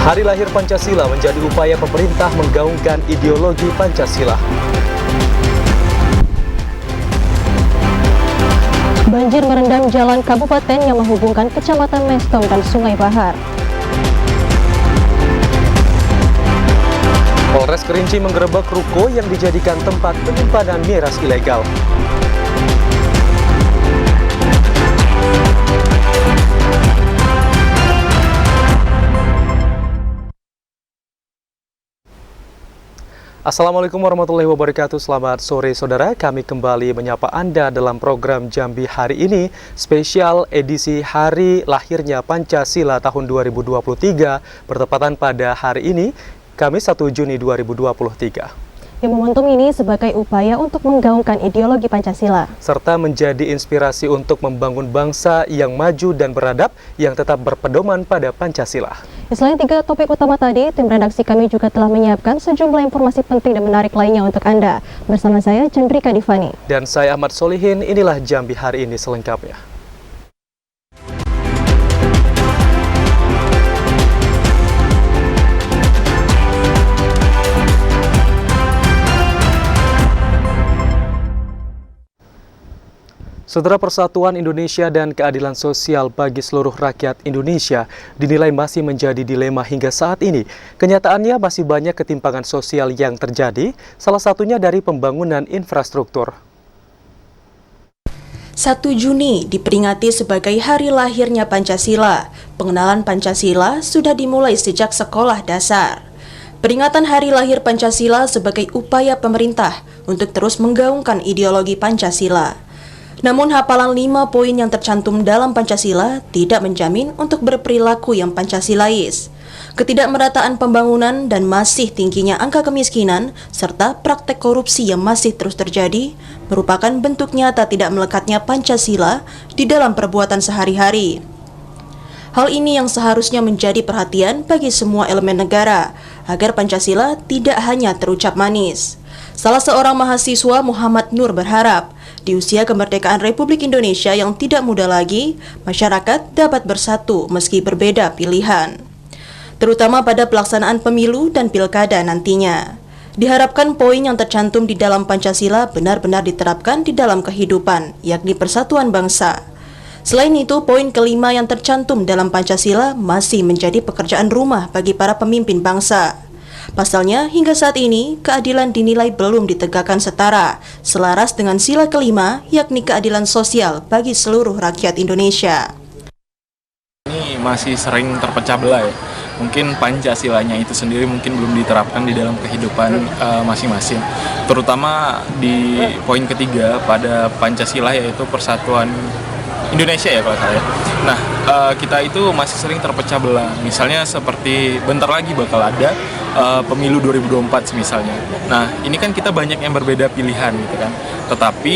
Hari lahir Pancasila menjadi upaya pemerintah menggaungkan ideologi Pancasila. Banjir merendam jalan kabupaten yang menghubungkan Kecamatan Mestom dan Sungai Bahar. Polres Kerinci menggerebek ruko yang dijadikan tempat penyimpanan miras ilegal. Assalamualaikum warahmatullahi wabarakatuh. Selamat sore saudara, kami kembali menyapa Anda dalam program Jambi hari ini, spesial edisi hari lahirnya Pancasila tahun 2023, bertepatan pada hari ini, Kamis 1 Juni 2023. Momentum ini sebagai upaya untuk menggaungkan ideologi Pancasila serta menjadi inspirasi untuk membangun bangsa yang maju dan beradab yang tetap berpedoman pada Pancasila. Selain 3 topik utama tadi, tim redaksi kami juga telah menyiapkan sejumlah informasi penting dan menarik lainnya untuk Anda. Bersama saya, Chandrika Divani. Dan saya, Ahmad Solihin, inilah Jambi hari ini selengkapnya. Saudara, Persatuan Indonesia dan keadilan sosial bagi seluruh rakyat Indonesia dinilai masih menjadi dilema hingga saat ini. Kenyataannya masih banyak ketimpangan sosial yang terjadi, salah satunya dari pembangunan infrastruktur. 1 Juni diperingati sebagai hari lahirnya Pancasila. Pengenalan Pancasila sudah dimulai sejak sekolah dasar. Peringatan hari lahir Pancasila sebagai upaya pemerintah untuk terus menggaungkan ideologi Pancasila. Namun hafalan 5 poin yang tercantum dalam Pancasila tidak menjamin untuk berperilaku yang Pancasilais. Ketidakmerataan pembangunan dan masih tingginya angka kemiskinan serta praktek korupsi yang masih terus terjadi merupakan bentuk nyata tidak melekatnya Pancasila di dalam perbuatan sehari-hari. Hal ini yang seharusnya menjadi perhatian bagi semua elemen negara agar Pancasila tidak hanya terucap manis. Salah seorang mahasiswa, Muhammad Nur, berharap di usia kemerdekaan Republik Indonesia yang tidak muda lagi, masyarakat dapat bersatu meski berbeda pilihan, terutama pada pelaksanaan pemilu dan pilkada nantinya. Diharapkan poin yang tercantum di dalam Pancasila benar-benar diterapkan di dalam kehidupan, yakni persatuan bangsa. Selain itu, poin kelima yang tercantum dalam Pancasila masih menjadi pekerjaan rumah bagi para pemimpin bangsa. Pasalnya, hingga saat ini, keadilan dinilai belum ditegakkan setara, selaras dengan sila kelima, yakni keadilan sosial bagi seluruh rakyat Indonesia. Ini masih sering terpecah belah ya. Mungkin Pancasilanya itu sendiri mungkin belum diterapkan di dalam kehidupan masing-masing. Terutama di poin ketiga pada Pancasila, yaitu persatuan Indonesia ya kalau saya. Nah, kita itu masih sering terpecah belah. Misalnya seperti bentar lagi bakal ada pemilu 2024 misalnya. Nah, ini kan kita banyak yang berbeda pilihan gitu kan. Tetapi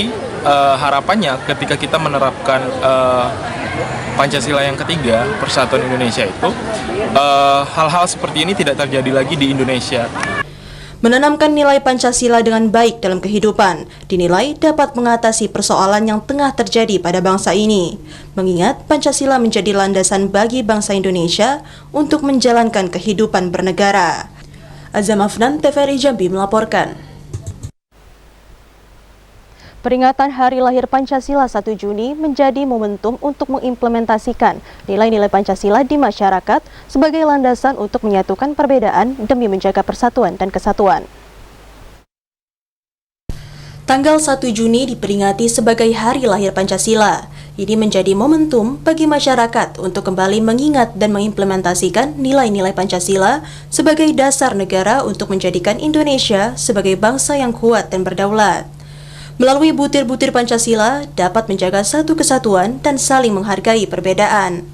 harapannya ketika kita menerapkan Pancasila yang ketiga, Persatuan Indonesia itu, hal-hal seperti ini tidak terjadi lagi di Indonesia. Menanamkan nilai Pancasila dengan baik dalam kehidupan dinilai dapat mengatasi persoalan yang tengah terjadi pada bangsa ini. Mengingat Pancasila menjadi landasan bagi bangsa Indonesia untuk menjalankan kehidupan bernegara. Azam Afnan, TVRI Jambi melaporkan. Peringatan Hari Lahir Pancasila 1 Juni menjadi momentum untuk mengimplementasikan nilai-nilai Pancasila di masyarakat sebagai landasan untuk menyatukan perbedaan demi menjaga persatuan dan kesatuan. Tanggal 1 Juni diperingati sebagai Hari Lahir Pancasila. Ini menjadi momentum bagi masyarakat untuk kembali mengingat dan mengimplementasikan nilai-nilai Pancasila sebagai dasar negara untuk menjadikan Indonesia sebagai bangsa yang kuat dan berdaulat. Melalui butir-butir Pancasila dapat menjaga satu kesatuan dan saling menghargai perbedaan.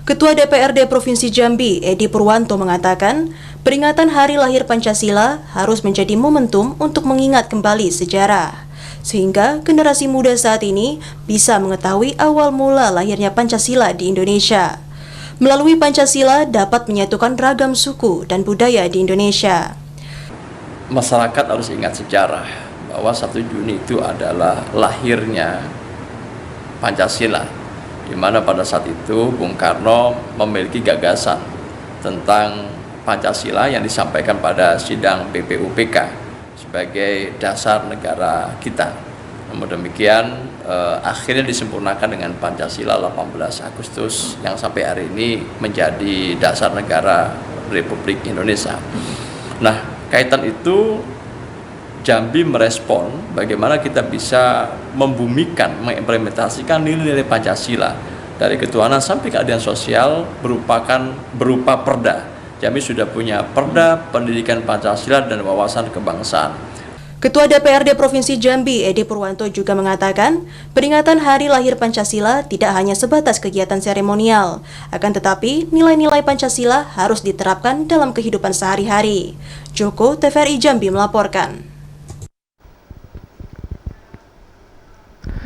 Ketua DPRD Provinsi Jambi, Edi Purwanto, mengatakan, peringatan Hari Lahir Pancasila harus menjadi momentum untuk mengingat kembali sejarah, sehingga generasi muda saat ini bisa mengetahui awal mula lahirnya Pancasila di Indonesia. Melalui Pancasila dapat menyatukan ragam suku dan budaya di Indonesia. Masyarakat harus ingat sejarah bahwa 1 Juni itu adalah lahirnya Pancasila. di mana pada saat itu Bung Karno memiliki gagasan tentang Pancasila yang disampaikan pada sidang BPUPK sebagai dasar negara kita. Namun demikian akhirnya disempurnakan dengan Pancasila 18 Agustus yang sampai hari ini menjadi dasar negara Republik Indonesia. Nah, kaitan itu Jambi merespon bagaimana kita bisa membumikan, mengimplementasikan nilai-nilai Pancasila dari ketuhanan sampai keadilan sosial berupa perda. Jambi sudah punya perda pendidikan Pancasila dan wawasan kebangsaan. Ketua DPRD Provinsi Jambi, Edi Purwanto juga mengatakan, peringatan Hari Lahir Pancasila tidak hanya sebatas kegiatan seremonial, akan tetapi nilai-nilai Pancasila harus diterapkan dalam kehidupan sehari-hari. Joko, TVRI Jambi melaporkan.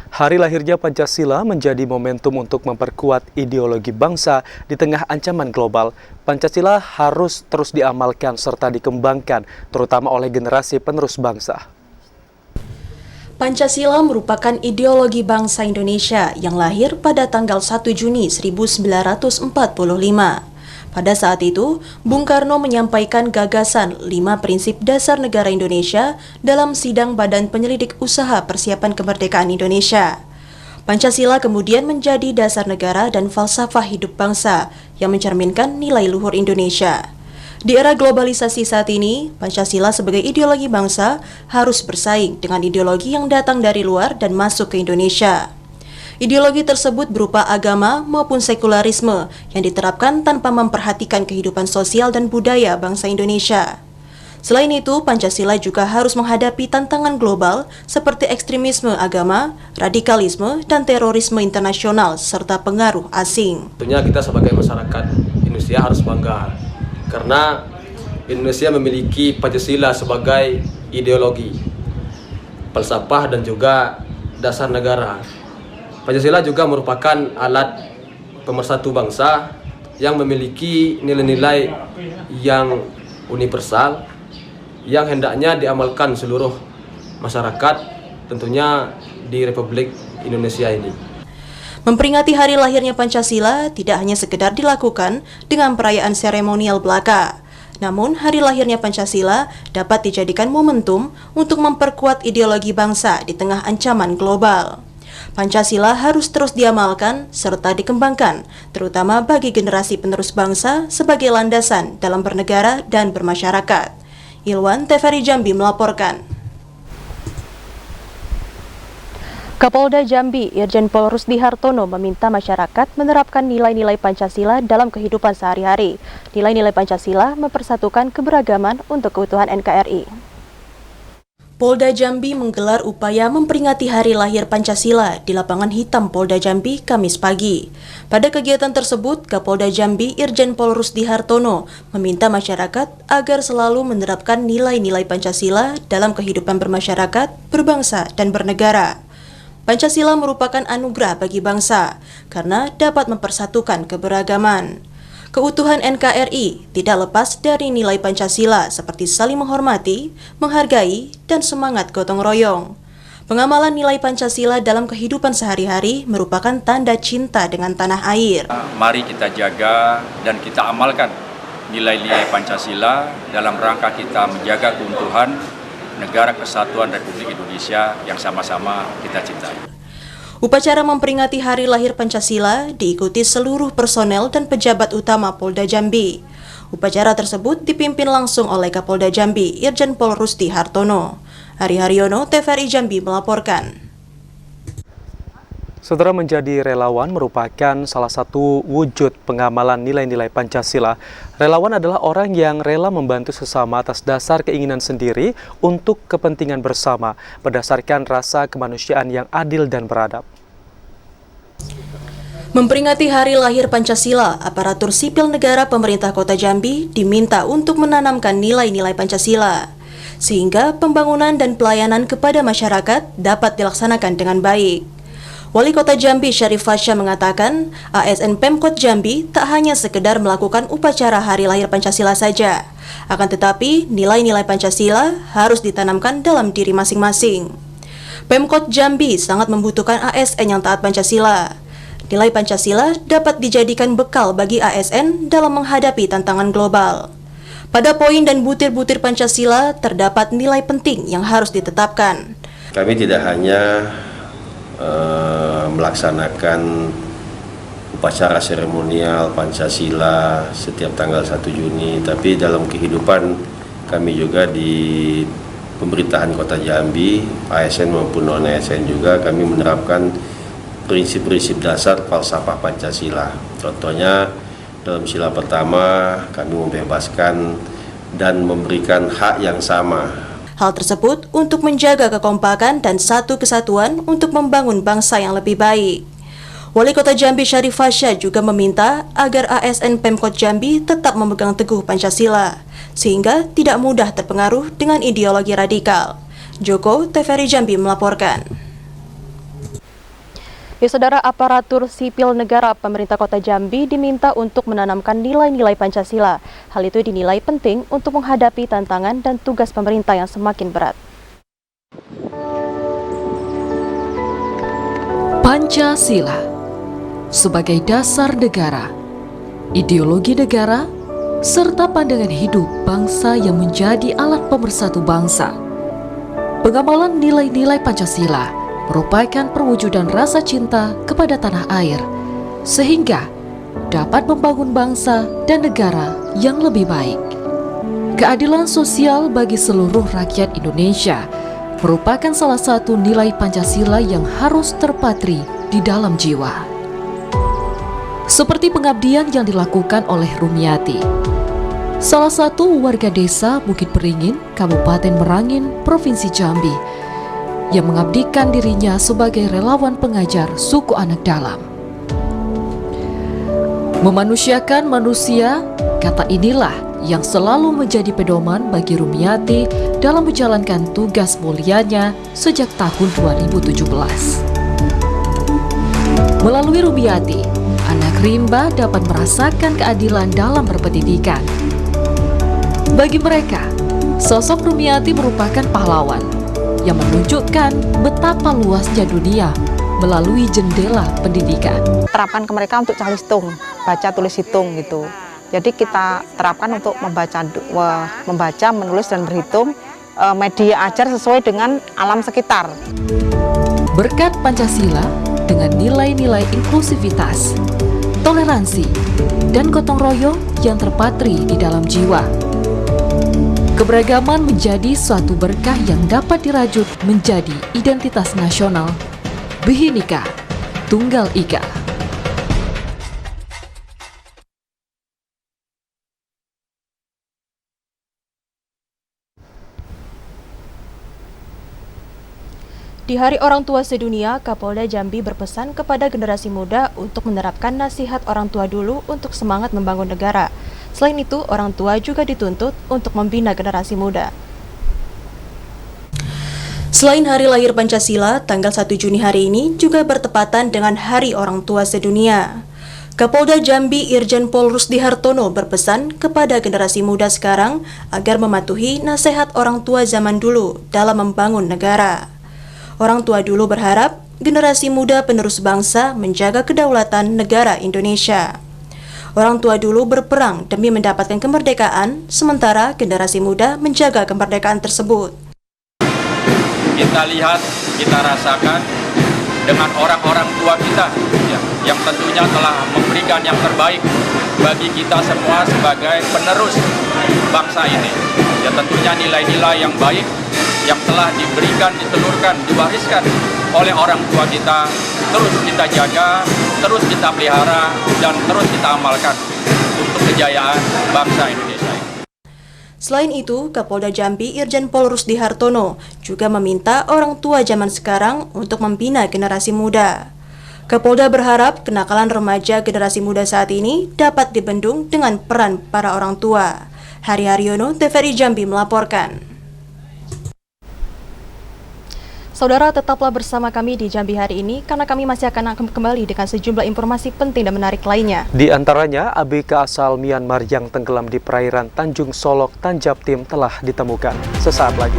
Hari lahirnya Pancasila menjadi momentum untuk memperkuat ideologi bangsa di tengah ancaman global. Pancasila harus terus diamalkan serta dikembangkan, terutama oleh generasi penerus bangsa. Pancasila merupakan ideologi bangsa Indonesia yang lahir pada tanggal 1 Juni 1945. Pada saat itu, Bung Karno menyampaikan gagasan 5 prinsip dasar negara Indonesia dalam sidang Badan Penyelidik Usaha Persiapan Kemerdekaan Indonesia. Pancasila kemudian menjadi dasar negara dan falsafah hidup bangsa yang mencerminkan nilai luhur Indonesia. Di era globalisasi saat ini, Pancasila sebagai ideologi bangsa harus bersaing dengan ideologi yang datang dari luar dan masuk ke Indonesia. Ideologi tersebut berupa agama maupun sekularisme yang diterapkan tanpa memperhatikan kehidupan sosial dan budaya bangsa Indonesia. Selain itu, Pancasila juga harus menghadapi tantangan global seperti ekstremisme agama, radikalisme, dan terorisme internasional, serta pengaruh asing. Tentunya kita sebagai masyarakat Indonesia harus bangga karena Indonesia memiliki Pancasila sebagai ideologi, falsafah, dan juga dasar negara. Pancasila juga merupakan alat pemersatu bangsa yang memiliki nilai-nilai yang universal yang hendaknya diamalkan seluruh masyarakat tentunya di Republik Indonesia ini. Memperingati hari lahirnya Pancasila tidak hanya sekedar dilakukan dengan perayaan seremonial belaka. Namun, hari lahirnya Pancasila dapat dijadikan momentum untuk memperkuat ideologi bangsa di tengah ancaman global. Pancasila harus terus diamalkan serta dikembangkan, terutama bagi generasi penerus bangsa sebagai landasan dalam bernegara dan bermasyarakat. Ilwan, TVRI Jambi melaporkan. Kapolda Jambi, Irjen Pol Rusdi Hartono meminta masyarakat menerapkan nilai-nilai Pancasila dalam kehidupan sehari-hari. Nilai-nilai Pancasila mempersatukan keberagaman untuk keutuhan NKRI. Polda Jambi menggelar upaya memperingati Hari Lahir Pancasila di Lapangan Hitam Polda Jambi Kamis pagi. Pada kegiatan tersebut, Kapolda Jambi Irjen Pol Rusdi Hartono meminta masyarakat agar selalu menerapkan nilai-nilai Pancasila dalam kehidupan bermasyarakat, berbangsa, dan bernegara. Pancasila merupakan anugerah bagi bangsa karena dapat mempersatukan keberagaman. Keutuhan NKRI tidak lepas dari nilai Pancasila seperti saling menghormati, menghargai, dan semangat gotong royong. Pengamalan nilai Pancasila dalam kehidupan sehari-hari merupakan tanda cinta dengan tanah air. Mari kita jaga dan kita amalkan nilai-nilai Pancasila dalam rangka kita menjaga keutuhan Negara Kesatuan Republik Indonesia yang sama-sama kita cintai. Upacara memperingati Hari Lahir Pancasila diikuti seluruh personel dan pejabat utama Polda Jambi. Upacara tersebut dipimpin langsung oleh Kapolda Jambi, Irjen Pol Rusdi Hartono. Ari Haryono, TVRI Jambi melaporkan. Saudara, menjadi relawan merupakan salah satu wujud pengamalan nilai-nilai Pancasila. Relawan adalah orang yang rela membantu sesama atas dasar keinginan sendiri untuk kepentingan bersama, berdasarkan rasa kemanusiaan yang adil dan beradab. Memperingati Hari Lahir Pancasila, aparatur sipil negara pemerintah Kota Jambi diminta untuk menanamkan nilai-nilai Pancasila, sehingga pembangunan dan pelayanan kepada masyarakat dapat dilaksanakan dengan baik. Wali Kota Jambi Syarif Fasya mengatakan, ASN Pemkot Jambi tak hanya sekedar melakukan upacara Hari Lahir Pancasila saja, akan tetapi nilai-nilai Pancasila harus ditanamkan dalam diri masing-masing. Pemkot Jambi sangat membutuhkan ASN yang taat Pancasila. Nilai Pancasila dapat dijadikan bekal bagi ASN dalam menghadapi tantangan global. Pada poin dan butir-butir Pancasila terdapat nilai penting yang harus ditetapkan. Kami tidak hanya melaksanakan upacara seremonial Pancasila setiap tanggal 1 Juni, tapi dalam kehidupan kami juga di pemerintahan Kota Jambi, ASN maupun non-ASN juga kami menerapkan prinsip-prinsip dasar falsafah Pancasila. Contohnya dalam sila pertama kami membebaskan dan memberikan hak yang sama. Hal tersebut untuk menjaga kekompakan dan satu kesatuan untuk membangun bangsa yang lebih baik. Wali Kota Jambi Syarif Fasya juga meminta agar ASN Pemkot Jambi tetap memegang teguh Pancasila, sehingga tidak mudah terpengaruh dengan ideologi radikal. Joko, TVRI Jambi melaporkan. Ya, Saudara, aparatur sipil negara pemerintah Kota Jambi diminta untuk menanamkan nilai-nilai Pancasila. Hal itu dinilai penting untuk menghadapi tantangan dan tugas pemerintah yang semakin berat. Pancasila sebagai dasar negara, ideologi negara, serta pandangan hidup bangsa yang menjadi alat pemersatu bangsa. Pengamalan nilai-nilai Pancasila merupakan perwujudan rasa cinta kepada tanah air, sehingga dapat membangun bangsa dan negara yang lebih baik. Keadilan sosial bagi seluruh rakyat Indonesia merupakan salah satu nilai Pancasila yang harus terpatri di dalam jiwa. Seperti pengabdian yang dilakukan oleh Rumiati, salah satu warga desa Bukit Beringin, Kabupaten Merangin, Provinsi Jambi, yang mengabdikan dirinya sebagai relawan pengajar suku anak dalam. Memanusiakan manusia, kata inilah yang selalu menjadi pedoman bagi Rumiati dalam menjalankan tugas mulianya sejak tahun 2017. Melalui Rumiati, anak rimba dapat merasakan keadilan dalam berpendidikan. Bagi mereka, sosok Rumiati merupakan pahlawan yang menunjukkan betapa luasnya dunia melalui jendela pendidikan. Terapkan ke mereka untuk calistung, baca tulis hitung gitu. Jadi kita terapkan untuk membaca, menulis dan berhitung, media ajar sesuai dengan alam sekitar. Berkat Pancasila dengan nilai-nilai inklusivitas, toleransi, dan gotong royong yang terpatri di dalam jiwa, keberagaman menjadi suatu berkah yang dapat dirajut menjadi identitas nasional. Bhinneka Tunggal Ika. Di Hari Orang Tua Sedunia, Kapolda Jambi berpesan kepada generasi muda untuk menerapkan nasihat orang tua dulu untuk semangat membangun negara. Selain itu, orang tua juga dituntut untuk membina generasi muda. Selain hari lahir Pancasila, tanggal 1 Juni hari ini juga bertepatan dengan Hari Orang Tua Sedunia. Kapolda Jambi Irjen Pol Rusdi Hartono berpesan kepada generasi muda sekarang agar mematuhi nasihat orang tua zaman dulu dalam membangun negara. Orang tua dulu berharap generasi muda penerus bangsa menjaga kedaulatan negara Indonesia. Orang tua dulu berperang demi mendapatkan kemerdekaan, sementara generasi muda menjaga kemerdekaan tersebut. Kita lihat, kita rasakan dengan orang-orang tua kita yang tentunya telah memberikan yang terbaik bagi kita semua sebagai penerus bangsa ini. Ya tentunya nilai-nilai yang baik yang telah diberikan, ditelurkan, diwariskan oleh orang tua kita terus kita jaga, terus kita pelihara, dan terus kita amalkan untuk kejayaan bangsa Indonesia. Selain itu, Kapolda Jambi Irjen Pol Rusdi Hartono juga meminta orang tua zaman sekarang untuk membina generasi muda. Kapolda berharap kenakalan remaja generasi muda saat ini dapat dibendung dengan peran para orang tua. Hari Haryono, TVRI Jambi melaporkan. Saudara, tetaplah bersama kami di Jambi hari ini karena kami masih akan kembali dengan sejumlah informasi penting dan menarik lainnya. Di antaranya, ABK asal Myanmar yang tenggelam di perairan Tanjung Solok, Tanjab Tim telah ditemukan. Sesaat lagi.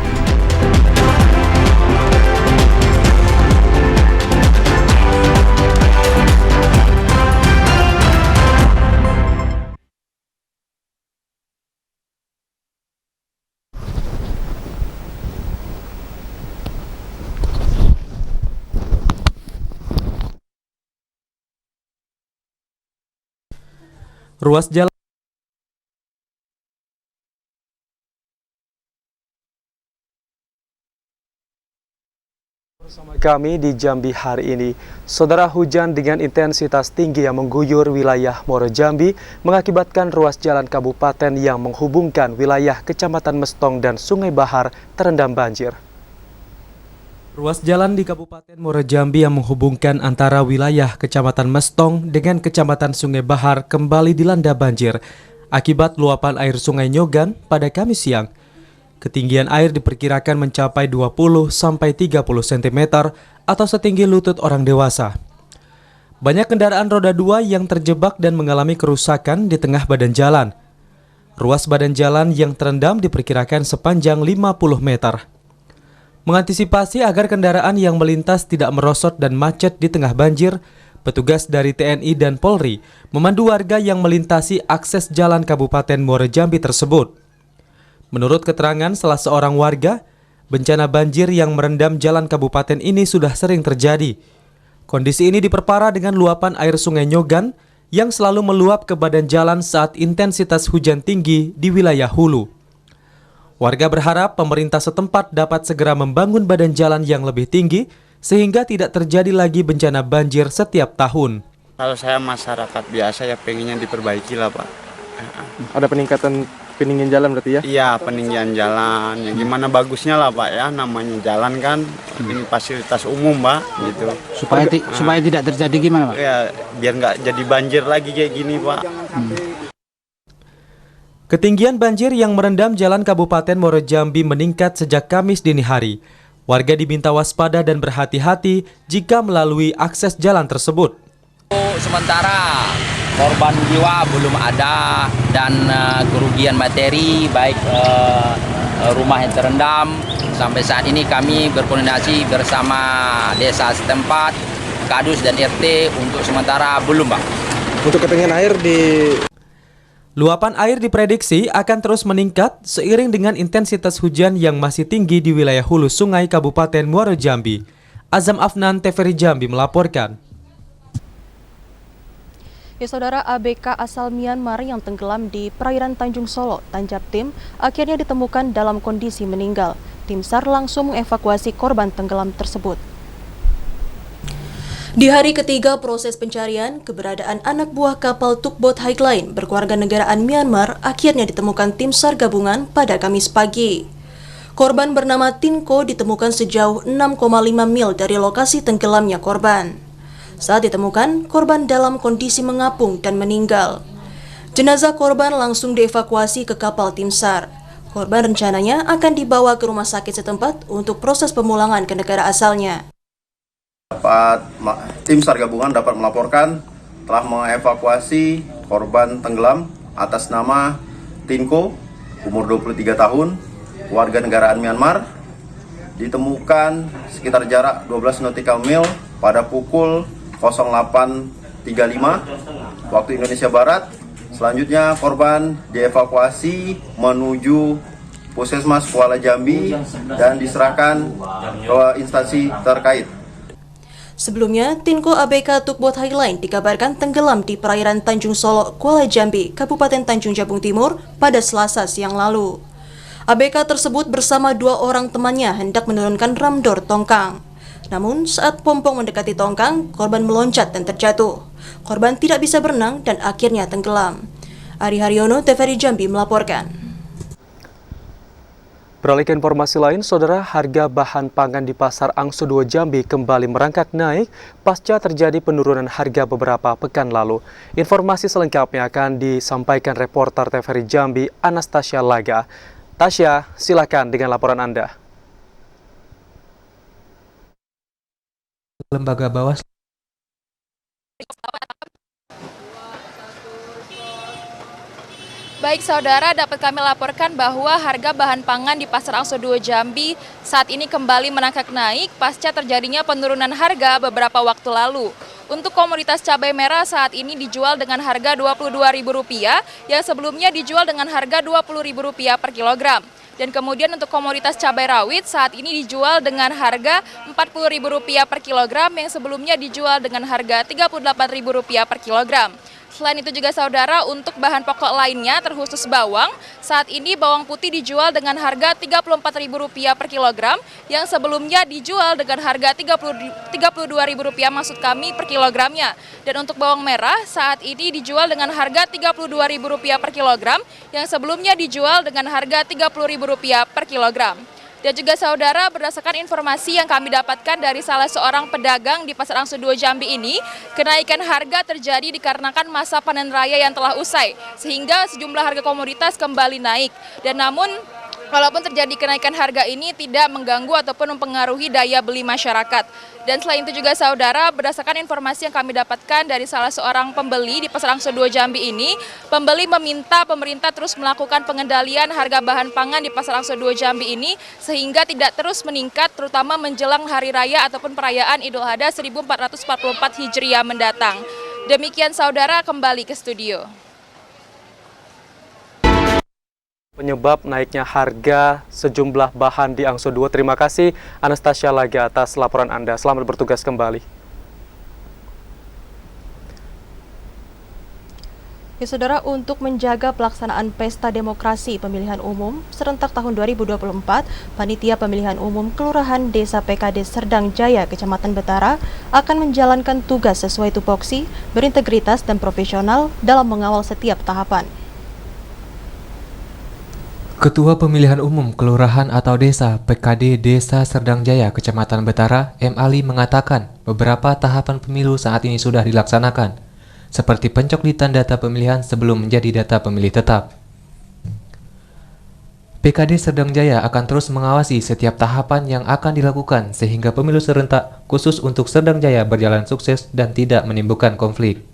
Ruas jalan bersama kami di Jambi hari ini. Saudara, hujan dengan intensitas tinggi yang mengguyur wilayah Muaro Jambi mengakibatkan ruas jalan kabupaten yang menghubungkan wilayah Kecamatan Mestong dan Sungai Bahar terendam banjir. Ruas jalan di Kabupaten Muaro Jambi yang menghubungkan antara wilayah Kecamatan Mestong dengan Kecamatan Sungai Bahar kembali dilanda banjir akibat luapan air Sungai Nyogan pada Kamis siang. Ketinggian air diperkirakan mencapai 20-30 cm atau setinggi lutut orang dewasa. Banyak kendaraan roda 2 yang terjebak dan mengalami kerusakan di tengah badan jalan. Ruas badan jalan yang terendam diperkirakan sepanjang 50 meter. Mengantisipasi agar kendaraan yang melintas tidak merosot dan macet di tengah banjir, petugas dari TNI dan Polri memandu warga yang melintasi akses jalan Kabupaten Muaro Jambi tersebut. Menurut keterangan salah seorang warga, bencana banjir yang merendam jalan kabupaten ini sudah sering terjadi. Kondisi ini diperparah dengan luapan air Sungai Nyogan yang selalu meluap ke badan jalan saat intensitas hujan tinggi di wilayah hulu. Warga berharap pemerintah setempat dapat segera membangun badan jalan yang lebih tinggi sehingga tidak terjadi lagi bencana banjir setiap tahun. Kalau saya masyarakat biasa ya pengennya diperbaiki lah Pak. Ada peningkatan peninggian jalan berarti ya? Iya, peninggian jalan. Ya gimana bagusnya lah Pak ya, namanya jalan kan ini fasilitas umum Pak gitu. Supaya tidak terjadi gimana Pak? Ya biar nggak jadi banjir lagi kayak gini Pak. Ketinggian banjir yang merendam jalan Kabupaten Muaro Jambi meningkat sejak Kamis dini hari. Warga diminta waspada dan berhati-hati jika melalui akses jalan tersebut. Sementara korban jiwa belum ada dan kerugian materi baik rumah yang terendam. Sampai saat ini kami berkoordinasi bersama desa setempat, Kadus dan RT untuk sementara belum Pak. Untuk ketinggian air Luapan air diprediksi akan terus meningkat seiring dengan intensitas hujan yang masih tinggi di wilayah hulu sungai Kabupaten Muaro Jambi. Azam Afnan, TVRI Jambi melaporkan. Ya, saudara, ABK asal Myanmar yang tenggelam di perairan Tanjung Solo, Tanjab Tim, akhirnya ditemukan dalam kondisi meninggal. Tim SAR langsung mengevakuasi korban tenggelam tersebut. Di hari ketiga proses pencarian, keberadaan anak buah kapal Tugboat Highline berkeluarga negaraan Myanmar akhirnya ditemukan tim SAR gabungan pada Kamis pagi. Korban bernama Tinko ditemukan sejauh 6,5 mil dari lokasi tenggelamnya korban. Saat ditemukan, korban dalam kondisi mengapung dan meninggal. Jenazah korban langsung dievakuasi ke kapal tim SAR. Korban rencananya akan dibawa ke rumah sakit setempat untuk proses pemulangan ke negara asalnya. Tim SAR gabungan dapat melaporkan telah mengevakuasi korban tenggelam atas nama Tinko, umur 23 tahun, warga negaraan Myanmar, ditemukan sekitar jarak 12 nautical mil pada pukul 08.35 waktu Indonesia Barat. Selanjutnya korban dievakuasi menuju Puskesmas Kuala Jambi dan diserahkan ke instansi terkait. Sebelumnya, Tinko ABK Tugboat Highline dikabarkan tenggelam di perairan Tanjung Solo, Kuala Jambi, Kabupaten Tanjung Jabung Timur pada Selasa siang lalu. ABK tersebut bersama 2 orang temannya hendak menurunkan ramdor tongkang. Namun, saat pompong mendekati tongkang, korban meloncat dan terjatuh. Korban tidak bisa berenang dan akhirnya tenggelam. Ari Haryono, TVRI Jambi melaporkan. Beralih ke informasi lain, saudara, harga bahan pangan di Pasar Angso 2 Jambi kembali merangkak naik pasca terjadi penurunan harga beberapa pekan lalu. Informasi selengkapnya akan disampaikan reporter TVRI Jambi, Anastasia Laga. Tasya, silakan dengan laporan Anda. Lembaga Bawaslu. Baik saudara, dapat kami laporkan bahwa harga bahan pangan di Pasar Angso 2 Jambi saat ini kembali merangkak naik pasca terjadinya penurunan harga beberapa waktu lalu. Untuk komoditas cabai merah saat ini dijual dengan harga Rp22.000 yang sebelumnya dijual dengan harga Rp20.000 per kilogram. Dan kemudian untuk komoditas cabai rawit saat ini dijual dengan harga Rp40.000 per kilogram yang sebelumnya dijual dengan harga Rp38.000 per kilogram. Selain itu juga saudara, untuk bahan pokok lainnya terkhusus bawang, saat ini bawang putih dijual dengan harga Rp34.000 per kilogram, yang sebelumnya dijual dengan harga Rp32.000 maksud kami per kilogramnya. Dan untuk bawang merah saat ini dijual dengan harga Rp32.000 per kilogram, yang sebelumnya dijual dengan harga Rp30.000 per kilogram. Dan juga saudara, berdasarkan informasi yang kami dapatkan dari salah seorang pedagang di Pasar Angso 2 Jambi ini, kenaikan harga terjadi dikarenakan masa panen raya yang telah usai, sehingga sejumlah harga komoditas kembali naik. Dan namun, walaupun terjadi kenaikan harga ini tidak mengganggu ataupun mempengaruhi daya beli masyarakat. Dan selain itu juga saudara, berdasarkan informasi yang kami dapatkan dari salah seorang pembeli di Pasar Angso 2 Jambi ini, pembeli meminta pemerintah terus melakukan pengendalian harga bahan pangan di Pasar Angso 2 Jambi ini sehingga tidak terus meningkat, terutama menjelang hari raya ataupun perayaan Idul Adha 1444 Hijriah mendatang. Demikian saudara, kembali ke studio. Penyebab naiknya harga sejumlah bahan di Angso 2. Terima kasih Anastasia Laga atas laporan Anda. Selamat bertugas kembali. Ya saudara, untuk menjaga pelaksanaan Pesta Demokrasi Pemilihan Umum serentak tahun 2024, Panitia Pemilihan Umum Kelurahan Desa PKD Serdang Jaya, Kecamatan Betara akan menjalankan tugas sesuai tupoksi, berintegritas dan profesional dalam mengawal setiap tahapan. Ketua Pemilihan Umum Kelurahan atau Desa PKD Desa Serdang Jaya, Kecamatan Betara, M. Ali mengatakan beberapa tahapan pemilu saat ini sudah dilaksanakan, seperti pencoklitan data pemilihan sebelum menjadi data pemilih tetap. PKD Serdang Jaya akan terus mengawasi setiap tahapan yang akan dilakukan sehingga pemilu serentak khusus untuk Serdang Jaya berjalan sukses dan tidak menimbulkan konflik.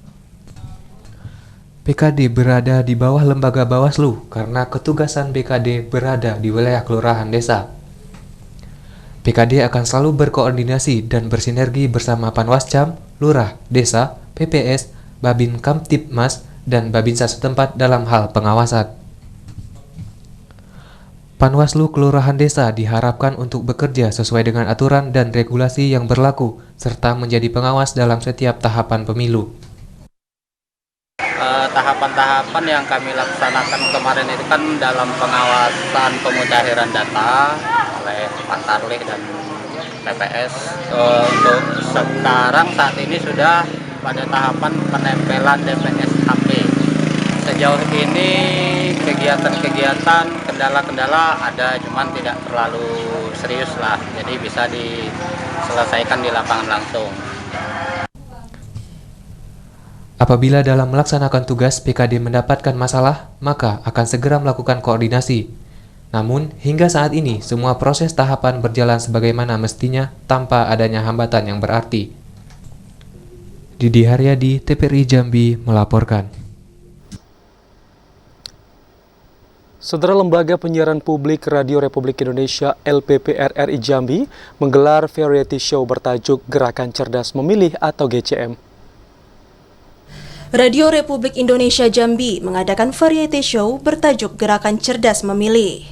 PKD berada di bawah lembaga Bawaslu karena ketugasan PKD berada di wilayah kelurahan desa. PKD akan selalu berkoordinasi dan bersinergi bersama Panwascam, Lurah, Desa, PPS, Babin Kamtibmas, dan Babinsa setempat dalam hal pengawasan. Panwaslu Kelurahan Desa diharapkan untuk bekerja sesuai dengan aturan dan regulasi yang berlaku, serta menjadi pengawas dalam setiap tahapan pemilu. Tahapan-tahapan yang kami laksanakan kemarin itu kan dalam pengawasan pemutahiran data oleh Pak Tarlik dan PPS. Untuk sekarang saat ini sudah pada tahapan penempelan DPS HP. Sejauh ini kegiatan-kegiatan, kendala-kendala ada, cuman tidak terlalu serius lah, jadi bisa diselesaikan di lapangan langsung. Apabila dalam melaksanakan tugas PKD mendapatkan masalah, maka akan segera melakukan koordinasi. Namun, hingga saat ini, semua proses tahapan berjalan sebagaimana mestinya tanpa adanya hambatan yang berarti. Didi Haryadi, TVRI Jambi, melaporkan. Saudara, Lembaga Penyiaran Publik Radio Republik Indonesia LPPRRI Jambi menggelar variety show bertajuk Gerakan Cerdas Memilih atau GCM. Radio Republik Indonesia Jambi mengadakan variety show bertajuk Gerakan Cerdas Memilih.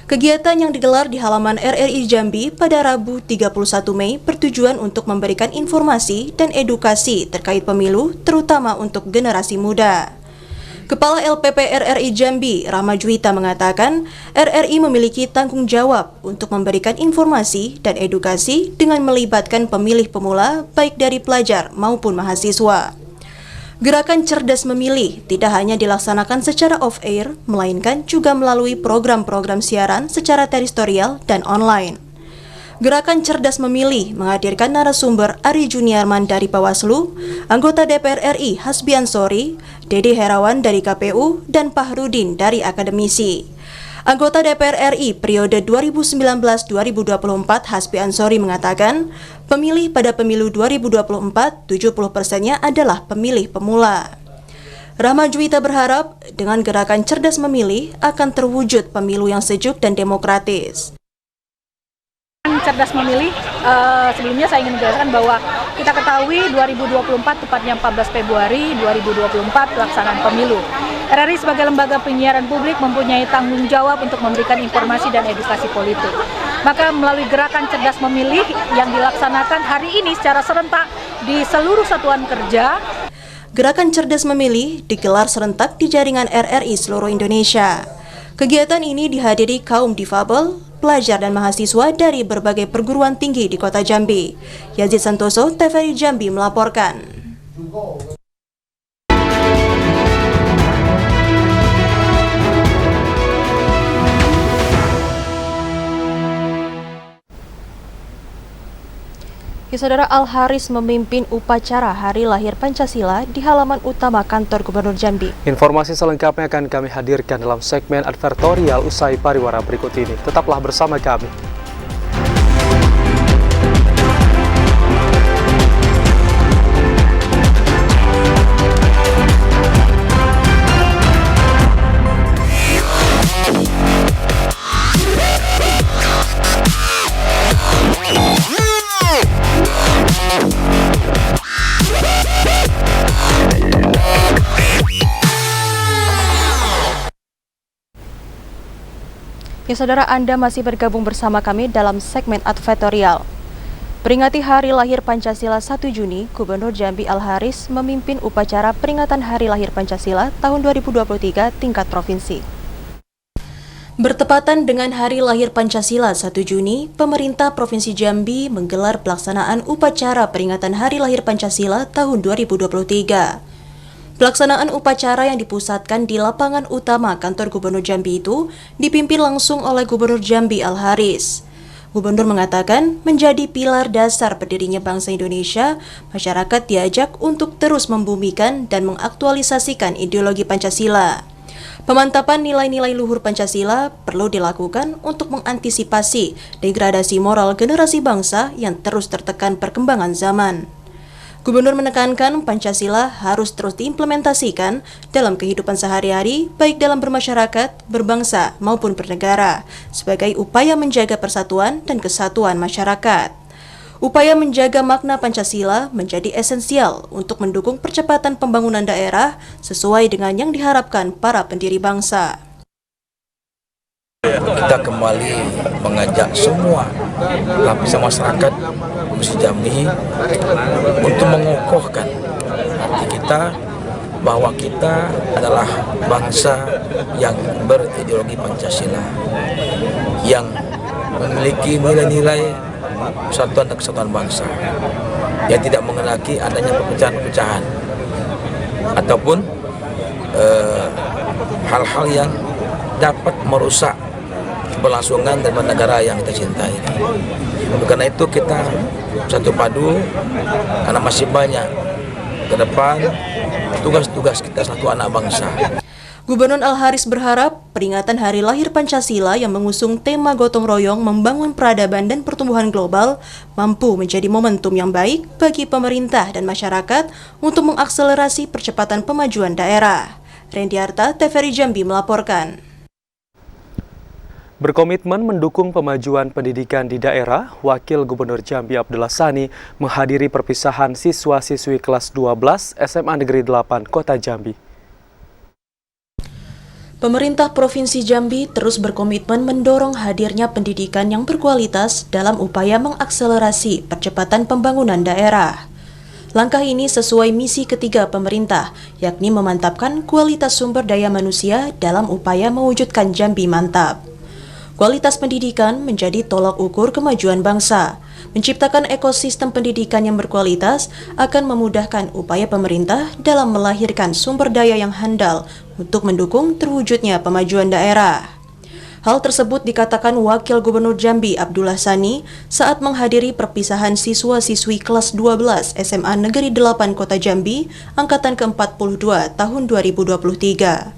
Kegiatan yang digelar di halaman RRI Jambi pada Rabu 31 Mei bertujuan untuk memberikan informasi dan edukasi terkait pemilu, terutama untuk generasi muda. Kepala LPP RRI Jambi, Rahma Juwita mengatakan, RRI memiliki tanggung jawab untuk memberikan informasi dan edukasi dengan melibatkan pemilih pemula baik dari pelajar maupun mahasiswa. Gerakan Cerdas Memilih tidak hanya dilaksanakan secara off-air, melainkan juga melalui program-program siaran secara teritorial dan online. Gerakan Cerdas Memilih menghadirkan narasumber Ari Juniarman dari Bawaslu, anggota DPR RI Hasbi Ansori, Dede Herawan dari KPU, dan Pahrudin dari akademisi. Anggota DPR RI periode 2019-2024 Hasbi Ansori mengatakan, pemilih pada pemilu 2024, 70%-nya adalah pemilih pemula. Rahma Juwita berharap dengan gerakan Cerdas Memilih akan terwujud pemilu yang sejuk dan demokratis. Cerdas Memilih, sebelumnya saya ingin menjelaskan bahwa kita ketahui 2024 tepatnya 14 Februari 2024 pelaksanaan pemilu. RRI sebagai lembaga penyiaran publik mempunyai tanggung jawab untuk memberikan informasi dan edukasi politik. Maka melalui gerakan Cerdas Memilih yang dilaksanakan hari ini secara serentak di seluruh satuan kerja. Gerakan Cerdas Memilih digelar serentak di jaringan RRI seluruh Indonesia. Kegiatan ini dihadiri kaum difabel, pelajar dan mahasiswa dari berbagai perguruan tinggi di Kota Jambi. Yazid Santoso, TVRI Jambi melaporkan. Saudara Al-Haris memimpin upacara Hari Lahir Pancasila di halaman utama kantor Gubernur Jambi. Informasi selengkapnya akan kami hadirkan dalam segmen advertorial usai pariwara berikut ini. Tetaplah bersama kami. Saudara, Anda masih bergabung bersama kami dalam segmen advertorial. Peringati Hari Lahir Pancasila 1 Juni, Gubernur Jambi Al-Haris memimpin upacara peringatan Hari Lahir Pancasila tahun 2023 tingkat provinsi. Bertepatan dengan Hari Lahir Pancasila 1 Juni, pemerintah Provinsi Jambi menggelar pelaksanaan upacara peringatan Hari Lahir Pancasila tahun 2023. Pelaksanaan upacara yang dipusatkan di lapangan utama kantor Gubernur Jambi itu dipimpin langsung oleh Gubernur Jambi Al-Haris. Gubernur mengatakan menjadi pilar dasar berdirinya bangsa Indonesia, masyarakat diajak untuk terus membumikan dan mengaktualisasikan ideologi Pancasila. Pemantapan nilai-nilai luhur Pancasila perlu dilakukan untuk mengantisipasi degradasi moral generasi bangsa yang terus tertekan perkembangan zaman. Gubernur menekankan Pancasila harus terus diimplementasikan dalam kehidupan sehari-hari, baik dalam bermasyarakat, berbangsa, maupun bernegara, sebagai upaya menjaga persatuan dan kesatuan masyarakat. Upaya menjaga makna Pancasila menjadi esensial untuk mendukung percepatan pembangunan daerah sesuai dengan yang diharapkan para pendiri bangsa. Kita kembali mengajak semua lapisan masyarakat Provinsi Jambi untuk mengokohkan hati kita bahwa kita adalah bangsa yang berideologi Pancasila, yang memiliki nilai-nilai persatuan dan kesatuan bangsa, yang tidak mengenaki adanya perpecahan-perpecahan ataupun hal-hal yang dapat merusak keberlangsungan dari negara yang kita cintai. Karena itu kita satu padu, karena masih banyak ke depan tugas-tugas kita satu anak bangsa. Gubernur Al-Haris berharap peringatan Hari Lahir Pancasila yang mengusung tema gotong royong membangun peradaban dan pertumbuhan global mampu menjadi momentum yang baik bagi pemerintah dan masyarakat untuk mengakselerasi percepatan pemajuan daerah. Rendiarta, TVRI Jambi melaporkan. Berkomitmen mendukung pemajuan pendidikan di daerah, Wakil Gubernur Jambi Abdullah Sani menghadiri perpisahan siswa-siswi kelas 12 SMA Negeri 8 Kota Jambi. Pemerintah Provinsi Jambi terus berkomitmen mendorong hadirnya pendidikan yang berkualitas dalam upaya mengakselerasi percepatan pembangunan daerah. Langkah ini sesuai misi ketiga pemerintah, yakni memantapkan kualitas sumber daya manusia dalam upaya mewujudkan Jambi mantap. Kualitas pendidikan menjadi tolak ukur kemajuan bangsa. Menciptakan ekosistem pendidikan yang berkualitas akan memudahkan upaya pemerintah dalam melahirkan sumber daya yang handal untuk mendukung terwujudnya pemajuan daerah. Hal tersebut dikatakan Wakil Gubernur Jambi Abdullah Sani saat menghadiri perpisahan siswa-siswi kelas 12 SMA Negeri 8 Kota Jambi angkatan ke-42 tahun 2023.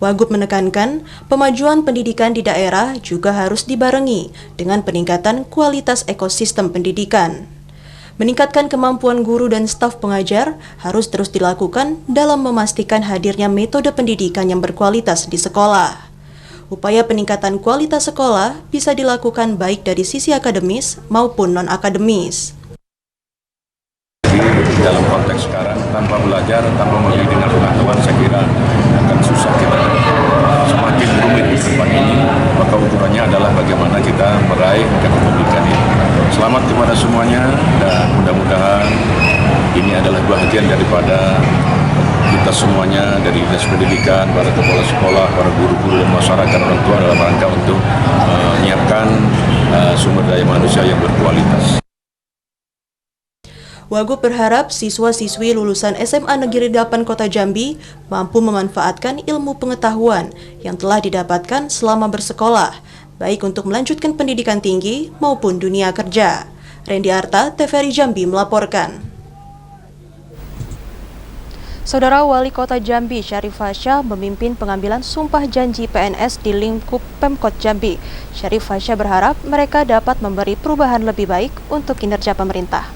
Wagub menekankan pemajuan pendidikan di daerah juga harus dibarengi dengan peningkatan kualitas ekosistem pendidikan. Meningkatkan kemampuan guru dan staf pengajar harus terus dilakukan dalam memastikan hadirnya metode pendidikan yang berkualitas di sekolah. Upaya peningkatan kualitas sekolah bisa dilakukan baik dari sisi akademis maupun non-akademis. Dalam konteks sekarang, tanpa belajar, tanpa memiliki dengan pengetahuan, saya kira akan susah kita. Semakin rumit di depan ini, maka ukurannya adalah bagaimana kita meraih pendidikan ini. Selamat kepada semuanya, dan mudah-mudahan ini adalah bagian daripada kita semuanya dari Dinas Pendidikan, para kepala sekolah, para guru-guru dan masyarakat orang tua dalam rangka untuk menyiapkan sumber daya manusia yang berkualitas. Wagub berharap siswa-siswi lulusan SMA Negeri 8 Kota Jambi mampu memanfaatkan ilmu pengetahuan yang telah didapatkan selama bersekolah, baik untuk melanjutkan pendidikan tinggi maupun dunia kerja. Randy Arta, TVRI Jambi melaporkan. Saudara Wali Kota Jambi Syarif Fasya memimpin pengambilan sumpah janji PNS di lingkup Pemkot Jambi. Syarif Fasya berharap mereka dapat memberi perubahan lebih baik untuk kinerja pemerintah.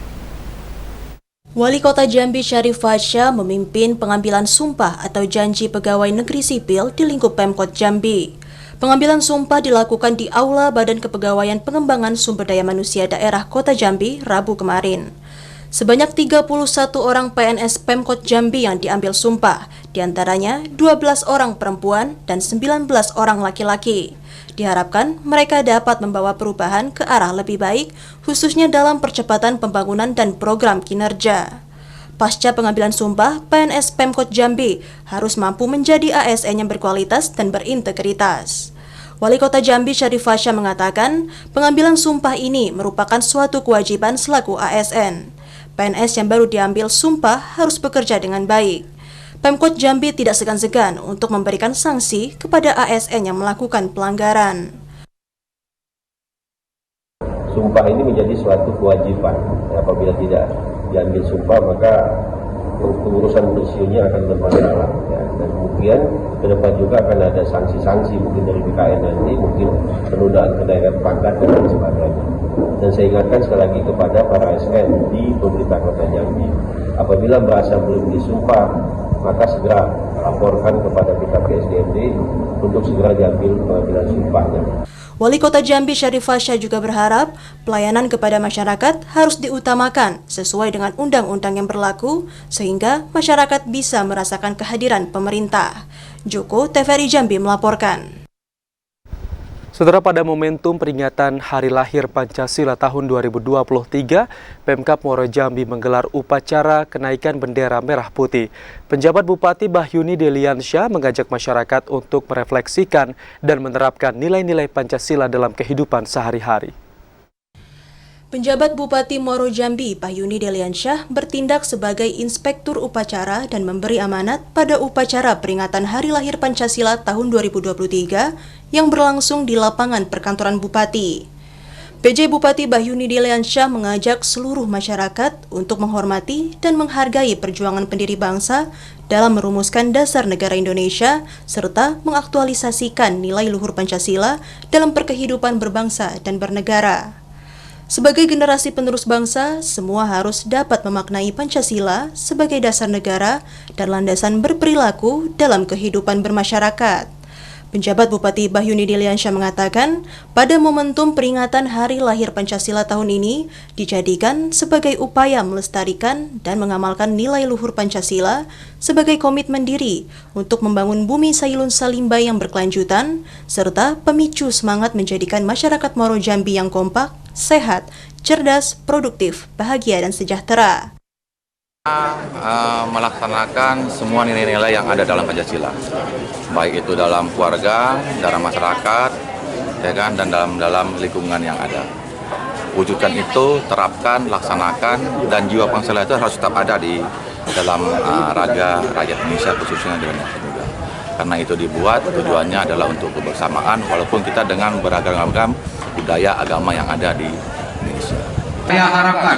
Wali Kota Jambi Syarif Fasya memimpin pengambilan sumpah atau janji pegawai negeri sipil di lingkup Pemkot Jambi. Pengambilan sumpah dilakukan di Aula Badan Kepegawaian Pengembangan Sumber Daya Manusia Daerah Kota Jambi Rabu kemarin. Sebanyak 31 orang PNS Pemkot Jambi yang diambil sumpah, diantaranya 12 orang perempuan dan 19 orang laki-laki. Diharapkan mereka dapat membawa perubahan ke arah lebih baik, khususnya dalam percepatan pembangunan dan program kinerja. Pasca pengambilan sumpah, PNS Pemkot Jambi harus mampu menjadi ASN yang berkualitas dan berintegritas. Wali Kota Jambi Syarif Fasya mengatakan, pengambilan sumpah ini merupakan suatu kewajiban selaku ASN. PNS yang baru diambil sumpah harus bekerja dengan baik. Pemkot Jambi tidak segan-segan untuk memberikan sanksi kepada ASN yang melakukan pelanggaran. Sumpah ini menjadi suatu kewajiban. Apabila tidak diambil sumpah, maka urusan pensiunnya akan bermasalah. Dan kemudian ke depan juga akan ada sanksi-sanksi mungkin dari BKN nanti, mungkin penundaan kenaikan pangkat dan lain sebagainya. Dan saya ingatkan sekali lagi kepada para ASN di pemerintah Kota Jambi, apabila merasa belum disumpah, maka segera laporkan kepada BKPSDMD untuk segera diambil pengambilan sumpahnya. Wali Kota Jambi Syarif Fasya juga berharap pelayanan kepada masyarakat harus diutamakan sesuai dengan undang-undang yang berlaku sehingga masyarakat bisa merasakan kehadiran pemerintah. Joko, TVRI Jambi melaporkan. Saudara, pada momentum peringatan Hari Lahir Pancasila tahun 2023, Pemkab Muaro Jambi menggelar upacara kenaikan bendera merah putih. Penjabat Bupati Bahyuni Deliansyah mengajak masyarakat untuk merefleksikan dan menerapkan nilai-nilai Pancasila dalam kehidupan sehari-hari. Penjabat Bupati Muaro Jambi, Bahyuni Deliansyah, bertindak sebagai inspektur upacara dan memberi amanat pada upacara peringatan Hari Lahir Pancasila tahun 2023 yang berlangsung di lapangan perkantoran Bupati. PJ Bupati Bahyuni Deliansyah mengajak seluruh masyarakat untuk menghormati dan menghargai perjuangan pendiri bangsa dalam merumuskan dasar negara Indonesia serta mengaktualisasikan nilai luhur Pancasila dalam perkehidupan berbangsa dan bernegara. Sebagai generasi penerus bangsa, semua harus dapat memaknai Pancasila sebagai dasar negara dan landasan berperilaku dalam kehidupan bermasyarakat. Penjabat Bupati Bahyuni Deliansyah mengatakan, pada momentum peringatan Hari Lahir Pancasila tahun ini dijadikan sebagai upaya melestarikan dan mengamalkan nilai luhur Pancasila sebagai komitmen diri untuk membangun bumi Sayulun Salimba yang berkelanjutan, serta pemicu semangat menjadikan masyarakat Muaro Jambi yang kompak, sehat, cerdas, produktif, bahagia, dan sejahtera. Melaksanakan semua nilai-nilai yang ada dalam Pancasila, baik itu dalam keluarga, dalam masyarakat, ya kan, dan dalam lingkungan yang ada. Wujudkan itu, terapkan, laksanakan, dan jiwa Pancasila itu harus tetap ada di dalam raga rakyat Indonesia, khususnya di Indonesia juga. Karena itu dibuat, tujuannya adalah untuk kebersamaan, walaupun kita dengan beragam-agam budaya agama yang ada di Indonesia. Saya harapkan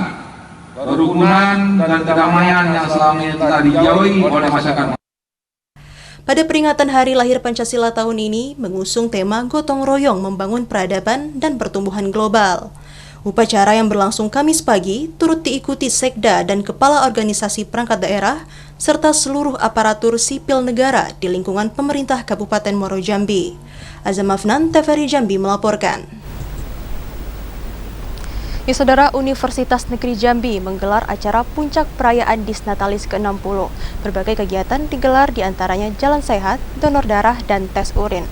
kerukunan dan kedamaian yang selama ini telah dijauhi oleh masyarakat. Pada peringatan Hari Lahir Pancasila tahun ini mengusung tema Gotong Royong Membangun Peradaban dan Pertumbuhan Global. Upacara yang berlangsung Kamis pagi turut diikuti Sekda dan Kepala Organisasi Perangkat Daerah serta seluruh aparatur sipil negara di lingkungan pemerintah Kabupaten Muaro Jambi. Azam Afnan, TVRI Jambi melaporkan. Saudara, Universitas Negeri Jambi menggelar acara puncak perayaan Disnatalis ke-60. Berbagai kegiatan digelar diantaranya jalan sehat, donor darah, dan tes urin.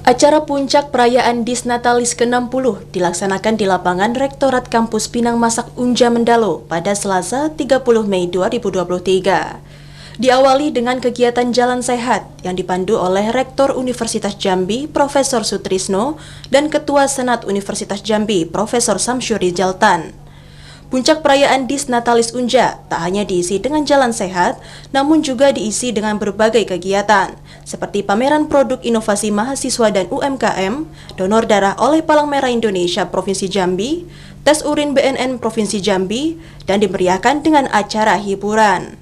Acara puncak perayaan Disnatalis ke-60 dilaksanakan di lapangan Rektorat Kampus Pinang Masak Unja Mendalo pada Selasa 30 Mei 2023. Diawali dengan kegiatan Jalan Sehat yang dipandu oleh Rektor Universitas Jambi, Profesor Sutrisno, dan Ketua Senat Universitas Jambi, Profesor Samsyuri Jaltan. Puncak perayaan Disnatalis Unja tak hanya diisi dengan jalan sehat, namun juga diisi dengan berbagai kegiatan, seperti pameran produk inovasi mahasiswa dan UMKM, donor darah oleh Palang Merah Indonesia Provinsi Jambi, tes urin BNN Provinsi Jambi, dan dimeriahkan dengan acara hiburan.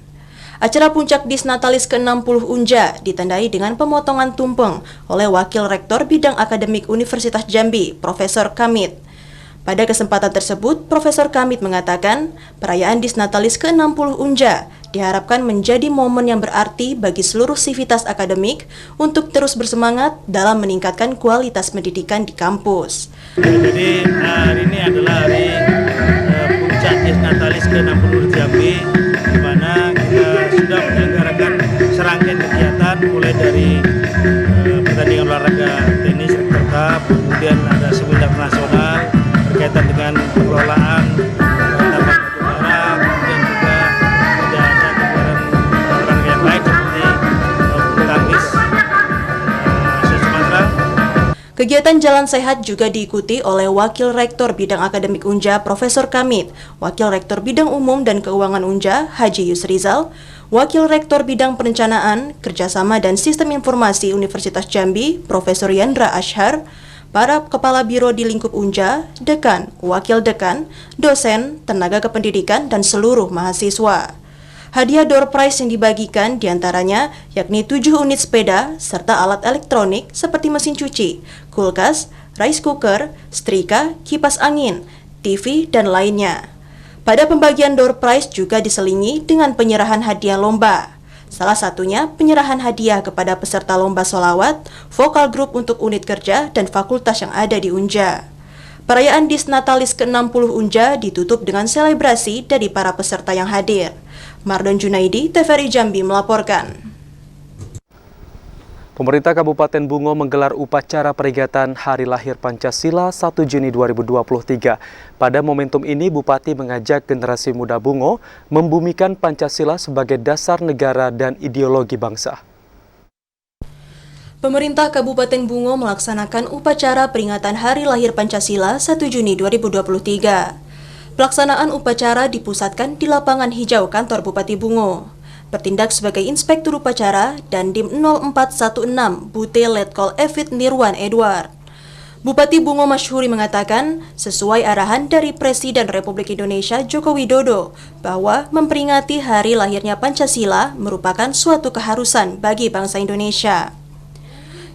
Acara puncak Disnatalis ke-60 Unja ditandai dengan pemotongan tumpeng oleh Wakil Rektor Bidang Akademik Universitas Jambi, Profesor Kamit. Pada kesempatan tersebut, Profesor Kamit mengatakan, perayaan Disnatalis ke-60 Unja diharapkan menjadi momen yang berarti bagi seluruh sivitas akademik untuk terus bersemangat dalam meningkatkan kualitas pendidikan di kampus. Jadi hari ini adalah hari puncak Disnatalis ke-60 Jambi, di mana kita sudah menyelenggarakan serangkaian kegiatan mulai dari pertandingan olahraga tenis Rektor Cup, kemudian ada seminar nasional berkaitan dengan pengelolaan taman udara, kemudian juga tidak ada kegiatan yang baik seperti bulu tangkis Sumatera. Kegiatan Jalan Sehat juga diikuti oleh Wakil Rektor Bidang Akademik Unja, Profesor Kamit, Wakil Rektor Bidang Umum dan Keuangan Unja, Haji Yusrizal, Wakil Rektor Bidang Perencanaan, Kerjasama dan Sistem Informasi Universitas Jambi, Profesor Yandra Ashar, para kepala biro di lingkup Unja, dekan, wakil dekan, dosen, tenaga kependidikan, dan seluruh mahasiswa. Hadiah door prize yang dibagikan diantaranya yakni 7 unit sepeda serta alat elektronik seperti mesin cuci, kulkas, rice cooker, setrika, kipas angin, TV, dan lainnya. Pada pembagian door prize juga diselingi dengan penyerahan hadiah lomba. Salah satunya penyerahan hadiah kepada peserta lomba sholawat, vokal grup untuk unit kerja, dan fakultas yang ada di Unja. Perayaan Disnatalis ke-60 Unja ditutup dengan selebrasi dari para peserta yang hadir. Mardon Junaidi, TVRI Jambi melaporkan. Pemerintah Kabupaten Bungo menggelar upacara peringatan Hari Lahir Pancasila 1 Juni 2023. Pada momentum ini, Bupati mengajak generasi muda Bungo membumikan Pancasila sebagai dasar negara dan ideologi bangsa. Pemerintah Kabupaten Bungo melaksanakan upacara peringatan Hari Lahir Pancasila 1 Juni 2023. Pelaksanaan upacara dipusatkan di lapangan hijau kantor Bupati Bungo. Bertindak sebagai inspektur upacara dan Dim 0416 Bute Letkol Evit Nirwan Edward. Bupati Bungo Masyhuri mengatakan, sesuai arahan dari Presiden Republik Indonesia Joko Widodo, bahwa memperingati hari lahirnya Pancasila merupakan suatu keharusan bagi bangsa Indonesia.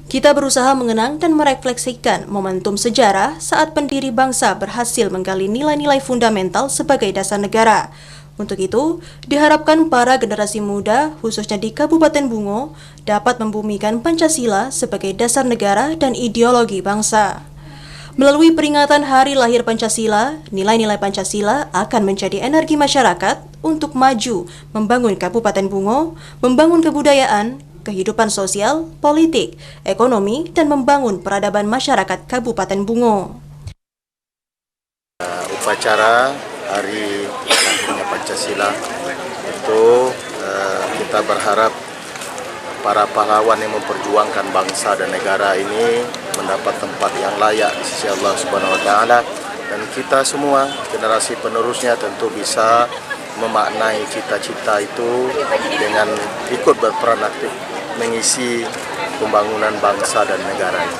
Kita berusaha mengenang dan merefleksikan momentum sejarah saat pendiri bangsa berhasil menggali nilai-nilai fundamental sebagai dasar negara. Untuk itu, diharapkan para generasi muda, khususnya di Kabupaten Bungo, dapat membumikan Pancasila sebagai dasar negara dan ideologi bangsa. Melalui peringatan Hari Lahir Pancasila, nilai-nilai Pancasila akan menjadi energi masyarakat untuk maju, membangun Kabupaten Bungo, membangun kebudayaan, kehidupan sosial, politik, ekonomi, dan membangun peradaban masyarakat Kabupaten Bungo. Upacara Hari Lahirnya Pancasila itu kita berharap para pahlawan yang memperjuangkan bangsa dan negara ini mendapat tempat yang layak di sisi Allah Subhanahu wa Ta'ala, dan kita semua generasi penerusnya tentu bisa memaknai cita-cita itu dengan ikut berperan aktif mengisi pembangunan bangsa dan negara ini.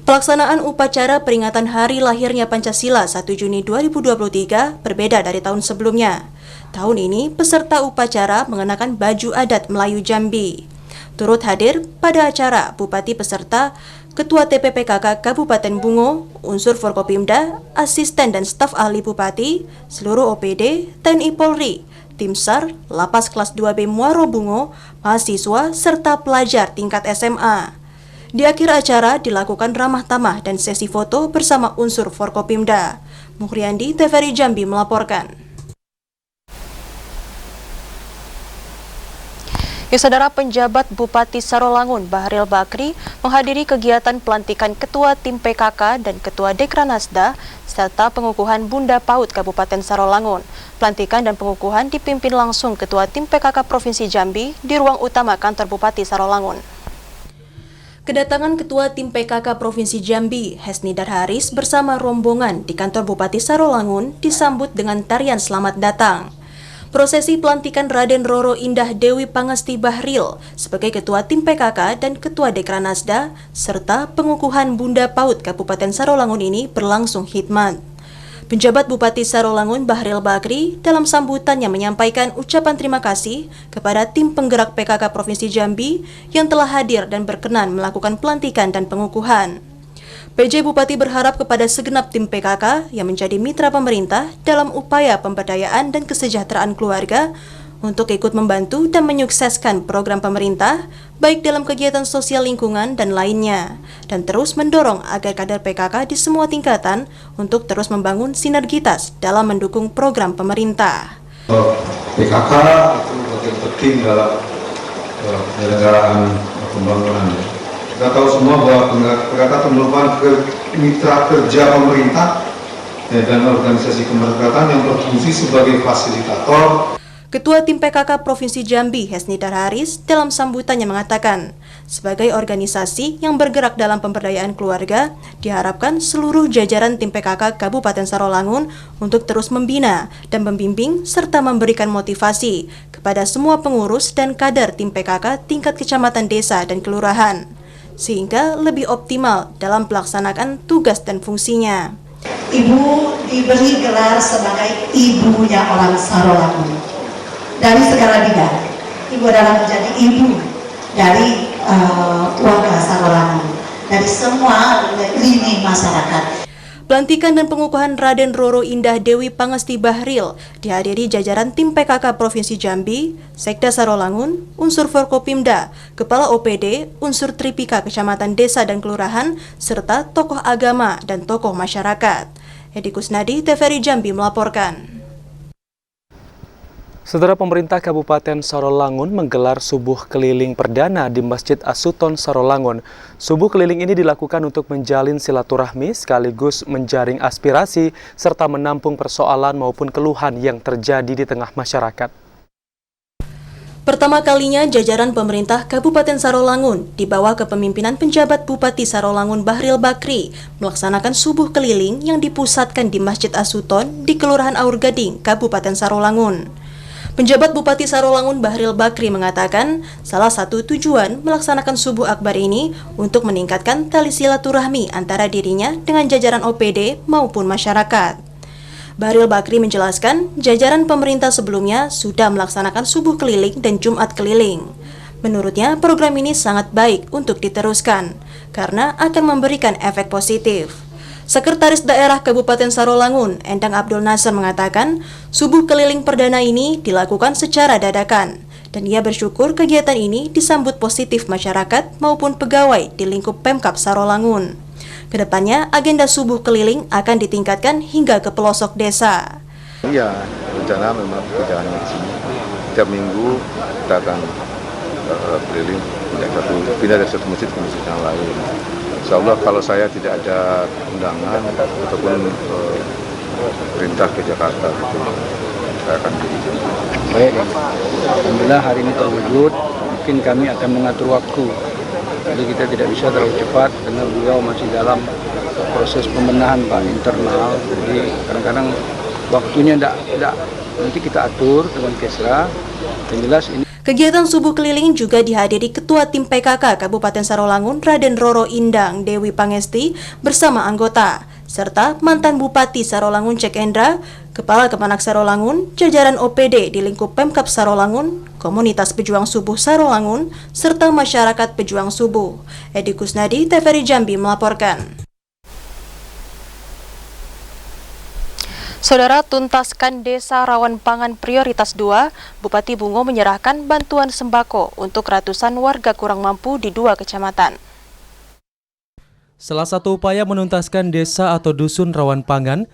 Pelaksanaan upacara peringatan Hari Lahirnya Pancasila 1 Juni 2023 berbeda dari tahun sebelumnya. Tahun ini, peserta upacara mengenakan baju adat Melayu Jambi. Turut hadir pada acara Bupati peserta, Ketua TPPKK Kabupaten Bungo, unsur Forkopimda, asisten dan staf ahli Bupati, seluruh OPD, TNI Polri, tim SAR, Lapas Kelas 2B Muaro Bungo, mahasiswa, serta pelajar tingkat SMA. Di akhir acara dilakukan ramah tamah dan sesi foto bersama unsur Forkopimda. Muhriandi, TVRI Jambi melaporkan. Ya, Saudara, penjabat Bupati Sarolangun Bahril Bakri menghadiri kegiatan pelantikan Ketua Tim PKK dan Ketua Dekranasda serta pengukuhan Bunda PAUD Kabupaten Sarolangun. Pelantikan dan pengukuhan dipimpin langsung Ketua Tim PKK Provinsi Jambi di ruang utama kantor Bupati Sarolangun. Kedatangan Ketua Tim PKK Provinsi Jambi, Hesnidar Haris bersama rombongan di kantor Bupati Sarolangun disambut dengan tarian selamat datang. Prosesi pelantikan Raden Roro Indah Dewi Pangesti Bahril sebagai Ketua Tim PKK dan Ketua Dekranasda serta pengukuhan Bunda PAUD Kabupaten Sarolangun ini berlangsung khidmat. Penjabat Bupati Sarolangun Bahril Bakri dalam sambutannya menyampaikan ucapan terima kasih kepada tim penggerak PKK Provinsi Jambi yang telah hadir dan berkenan melakukan pelantikan dan pengukuhan. PJ Bupati berharap kepada segenap tim PKK yang menjadi mitra pemerintah dalam upaya pemberdayaan dan kesejahteraan keluarga untuk ikut membantu dan menyukseskan program pemerintah baik dalam kegiatan sosial lingkungan dan lainnya, dan terus mendorong agar kader PKK di semua tingkatan untuk terus membangun sinergitas dalam mendukung program pemerintah. PKK itu bagian penting dalam penyelenggaraan pembangunan. Kita tahu semua bahwa PKK itu merupakan mitra kerja pemerintah dan organisasi kemasyarakatan yang berfungsi sebagai fasilitator. Ketua Tim PKK Provinsi Jambi, Hesnidar Haris, dalam sambutannya mengatakan, sebagai organisasi yang bergerak dalam pemberdayaan keluarga, diharapkan seluruh jajaran Tim PKK Kabupaten Sarolangun untuk terus membina dan membimbing serta memberikan motivasi kepada semua pengurus dan kader Tim PKK tingkat kecamatan, desa, dan kelurahan, sehingga lebih optimal dalam pelaksanaan tugas dan fungsinya. Ibu diberi gelar sebagai ibunya orang Sarolangun. Dari segala bidang, ibu adalah menjadi ibu dari warga Sarolangun, dari semua lini masyarakat. Pelantikan dan pengukuhan Raden Roro Indah Dewi Pangesti Bahril dihadiri jajaran Tim PKK Provinsi Jambi, Sekda Sarolangun, unsur Forkopimda, Kepala OPD, unsur Tripika Kecamatan, Desa, dan Kelurahan, serta tokoh agama dan tokoh masyarakat. Edi Kusnadi, TVRI Jambi melaporkan. Saudara, pemerintah Kabupaten Sarolangun menggelar subuh keliling perdana di Masjid As-Suton Sarolangun. Subuh keliling ini dilakukan untuk menjalin silaturahmi sekaligus menjaring aspirasi serta menampung persoalan maupun keluhan yang terjadi di tengah masyarakat. Pertama kalinya jajaran pemerintah Kabupaten Sarolangun di bawah kepemimpinan penjabat Bupati Sarolangun Bahril Bakri melaksanakan subuh keliling yang dipusatkan di Masjid As-Suton di Kelurahan Aur Gading, Kabupaten Sarolangun. Penjabat Bupati Sarolangun Bahril Bakri mengatakan salah satu tujuan melaksanakan subuh akbar ini untuk meningkatkan tali silaturahmi antara dirinya dengan jajaran OPD maupun masyarakat. Bahril Bakri menjelaskan jajaran pemerintah sebelumnya sudah melaksanakan subuh keliling dan Jumat keliling. Menurutnya program ini sangat baik untuk diteruskan karena akan memberikan efek positif. Sekretaris Daerah Kabupaten Sarolangun, Endang Abdul Nasr mengatakan, subuh keliling perdana ini dilakukan secara dadakan, dan ia bersyukur kegiatan ini disambut positif masyarakat maupun pegawai di lingkup Pemkab Sarolangun. Kedepannya, agenda subuh keliling akan ditingkatkan hingga ke pelosok desa. Iya, rencana memang perjalanan di sini. Setiap minggu kita akan keliling, pindah dari satu masjid ke masjid yang lain. Insya Allah kalau saya tidak ada undangan ataupun perintah ke Jakarta, saya akan di sini. Baik, alhamdulillah hari ini terwujud. Mungkin kami akan mengatur waktu. Jadi kita tidak bisa terlalu cepat karena beliau masih dalam proses pembenahan Pak internal. Jadi kadang-kadang waktunya tidak nanti kita atur dengan Kesra. Yang jelas ini. Kegiatan subuh keliling juga dihadiri Ketua Tim PKK Kabupaten Sarolangun Raden Roro Indang Dewi Pangesti bersama anggota, serta mantan Bupati Sarolangun Cek Endra, Kepala Kemenak Sarolangun, jajaran OPD di lingkup Pemkab Sarolangun, komunitas pejuang subuh Sarolangun, serta masyarakat pejuang subuh. Edi Kusnadi, TVRI Jambi melaporkan. Saudara, tuntaskan Desa Rawan Pangan Prioritas 2, Bupati Bungo menyerahkan bantuan sembako untuk ratusan warga kurang mampu di 2 kecamatan. Salah satu upaya menuntaskan desa atau dusun rawan pangan,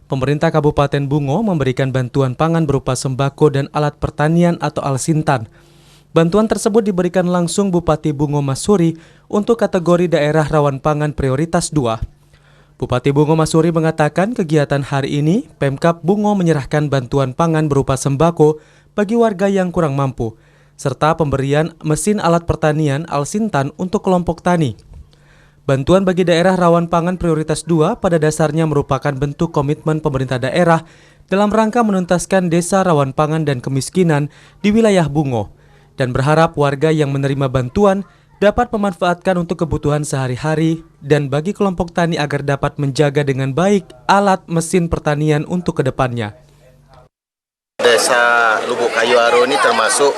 pemerintah Kabupaten Bungo memberikan bantuan pangan berupa sembako dan alat pertanian atau alsintan. Bantuan tersebut diberikan langsung Bupati Bungo Masuri untuk kategori daerah rawan pangan prioritas 2. Bupati Bungo Masuri mengatakan kegiatan hari ini Pemkab Bungo menyerahkan bantuan pangan berupa sembako bagi warga yang kurang mampu, serta pemberian mesin alat pertanian Al-Sintan untuk kelompok tani. Bantuan bagi daerah rawan pangan prioritas 2 pada dasarnya merupakan bentuk komitmen pemerintah daerah dalam rangka menuntaskan desa rawan pangan dan kemiskinan di wilayah Bungo, dan berharap warga yang menerima bantuan dapat memanfaatkan untuk kebutuhan sehari-hari dan bagi kelompok tani agar dapat menjaga dengan baik alat mesin pertanian untuk kedepannya. Desa Lubuk Kayu Aro ini termasuk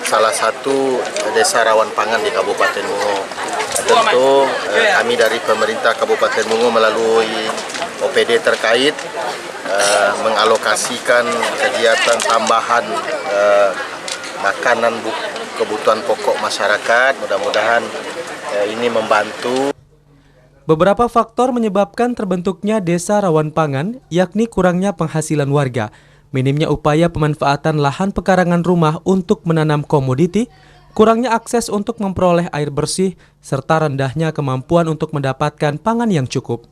salah satu desa rawan pangan di Kabupaten Bungo. Tentu kami dari pemerintah Kabupaten Bungo melalui OPD terkait mengalokasikan kegiatan tambahan makanan kebutuhan pokok masyarakat. Mudah-mudahan ini membantu. Beberapa faktor menyebabkan terbentuknya desa rawan pangan, yakni kurangnya penghasilan warga, minimnya upaya pemanfaatan lahan pekarangan rumah untuk menanam komoditi, kurangnya akses untuk memperoleh air bersih, serta rendahnya kemampuan untuk mendapatkan pangan yang cukup.